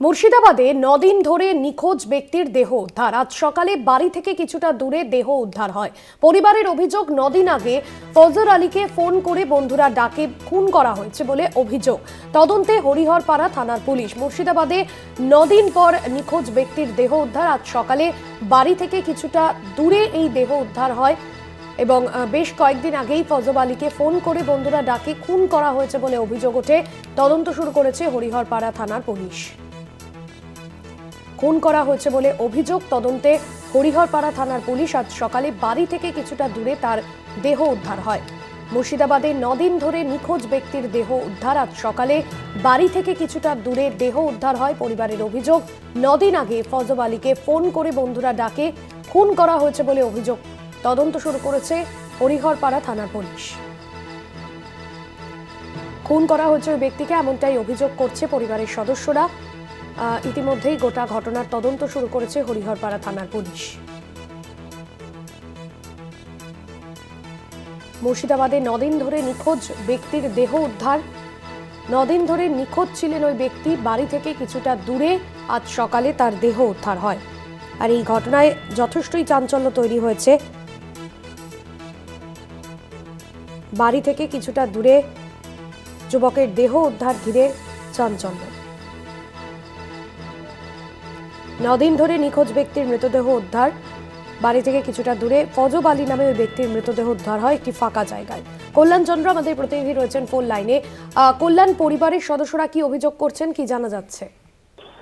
মুর্শিদাবাদে 9 দিন ধরে নিখোঁজ ব্যক্তির দেহ উদ্ধার। আজ সকালে বাড়ি থেকে কিছুটা দূরে দেহ উদ্ধার হয়। পরিবারের অভিযোগ 9 দিন আগে ফজর আলীকে ফোন করে বন্ধুরা ডাকে খুন করা হয়েছে বলে অভিযোগ। তদন্তে হরিহরপাড়া থানার পুলিশ। মুর্শিদাবাদে 9 দিন পর নিখোঁজ ব্যক্তির দেহ উদ্ধার। আজ সকালে বাড়ি থেকে কিছুটা দূরে এই দেহ উদ্ধার হয় এবং বেশ কয়েকদিন আগেই ফজর আলীকে ফোন করে বন্ধুরা ডাকে খুন করা হয়েছে বলে অভিযোগ ওঠে। তদন্ত শুরু করেছে হরিহরপাড়া থানার পুলিশ। খুন করা হয়েছে বলে অভিযোগ। তদন্তে হরিহরপাড়া থানার পুলিশ। আজ সকালে বাড়ি থেকে কিছুটা দূরে তার দেহ উদ্ধার হয়। মুর্শিদাবাদে 9 দিন ধরে নিখোঁজ ব্যক্তির দেহ উদ্ধার। আজ সকালে বাড়ি থেকে কিছুটা দূরে দেহ উদ্ধার হয়। পরিবারের অভিযোগ 9 দিন আগে ফজর আলীকে ফোন করে বন্ধুরা ডাকে খুন করা হয়েছে বলে অভিযোগ। তদন্ত শুরু করেছে হরিহরপাড়া থানার পুলিশ। খুন করা হয়েছে ওই ব্যক্তিকে, এমনটাই অভিযোগ করছে পরিবারের সদস্যরা। ইতিমধ্যেই গোটা ঘটনার তদন্ত শুরু করেছে হরিহরপাড়া থানার পুলিশ। মুর্শিদাবাদে 9 দিন ধরে নিখোঁজ ব্যক্তির দেহ উদ্ধার। 9 দিন ধরে নিখোঁজ ছিলেন ওই ব্যক্তি। বাড়ি থেকে কিছুটা দূরে আজ সকালে তার দেহ উদ্ধার হয়। আর এই ঘটনায় যথেষ্টই চাঞ্চল্য তৈরি হয়েছে। বাড়ি থেকে কিছুটা দূরে যুবকের দেহ উদ্ধার ঘিরে চাঞ্চল্য। 9 দিন ধরে নিখোঁজ ব্যক্তির মৃতদেহ উদ্ধার। বাড়ি থেকে কিছুটা দূরে ফজর আলী নামে ওই ব্যক্তির মৃতদেহ উদ্ধার হয় একটি ফাঁকা জায়গায়। কল্যাণ চন্দ্র আমাদের প্রতিনিধি রয়েছেন ফোন লাইনে। কল্যাণ, পরিবারের সদস্যরা কি অভিযোগ করছেন, কি জানা যাচ্ছে?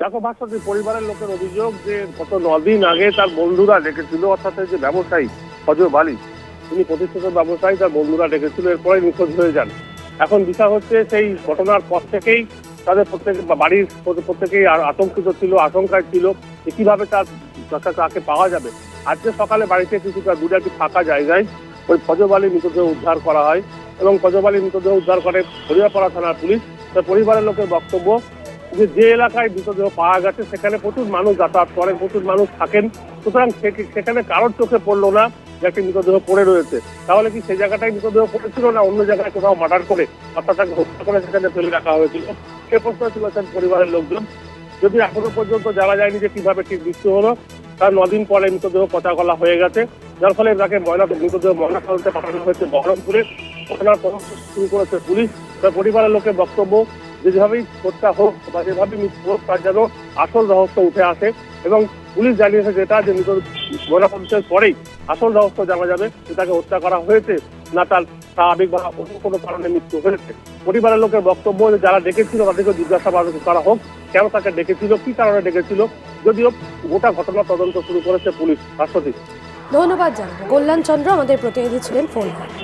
দেখো ভাস্কর, পরিবারের লোকের অভিযোগ যে গত 9 দিন আগে তার বন্ধুরা ডেকেছিল, অর্থাৎ যে ব্যবসায়ী ফজর আলী, তিনি প্রতিষ্ঠিত ব্যবসায়ী, তার বন্ধুরা ডেকেছিল, এরপরে নিখোঁজ হয়ে যান। এখন বিষয় হচ্ছে সেই ঘটনার পর থেকেই তাদের বাড়ির প্রত্যেকেই আতঙ্কিত ছিল, আশঙ্কায় ছিল যে কিভাবে তাকে পাওয়া যাবে। আজকে সকালে বাড়িতে কিছুটা দূরে একটি ফাঁকা জায়গায় ওই ফজর আলীর মৃতদেহ উদ্ধার করা হয় এবং ফজর আলীর মৃতদেহ উদ্ধার করে হরিহরপাড়া থানার পুলিশ। পরিবারের লোকের বক্তব্য যে এলাকায় মৃতদেহ পাওয়া গেছে সেখানে প্রচুর মানুষ যাতায়াত করেন, প্রচুর মানুষ থাকেন, সুতরাং সেখানে কারোর চোখে পড়লো না যে একটি মৃতদেহ পড়ে রয়েছে। তাহলে কি সেই জায়গাটায় মৃতদেহ পড়েছিল না অন্য জায়গায় কোথাও মার্ডার করে অর্থাৎ তাকে হত্যা করে সেখানে ফেলে রাখা হয়েছিল? সে প্রশ্ন তুলেছেন পরিবারের লোকজন। যদি এখনো পর্যন্ত জানা যায়নি যে কিভাবে ঠিক মৃত্যু হলো, তার 9 দিন পরে মৃতদেহ পচা গলা হয়ে গেছে, যার ফলে তাকে মৃতদেহ ময়নাতদন্তে পাঠানো হয়েছে বহরমপুরে। ঘটনার তদন্ত শুরু করেছে পুলিশ। তার পরিবারের লোকের বক্তব্য যেভাবেই হত্যা হোক বা যেভাবেই মৃত্যু হোক, তার যেন আসল রহস্য উঠে আসে এবং পুলিশ জানিয়েছে যেটা যে ময়নাতদন্তের পরেই আসল রহস্য জানা যাবে যে তাকে হত্যা করা হয়েছে না তার স্বাভাবিক বা অন্য কোনো কারণে মৃত্যু হয়েছে। পরিবারের লোকের বক্তব্য যে যারা ডেকেছিল তাদেরকে জিজ্ঞাসাবাদ করা হোক, কেন তাকে ডেকেছিল, কি কারণে ডেকেছিল। যদিও গোটা ঘটনা তদন্ত শুরু করেছে পুলিশ। রাষ্ট্রপতি ধন্যবাদ জানাবো। কল্যাণ চন্দ্র আমাদের প্রতিনিধি ছিলেন ফোন লাইনে।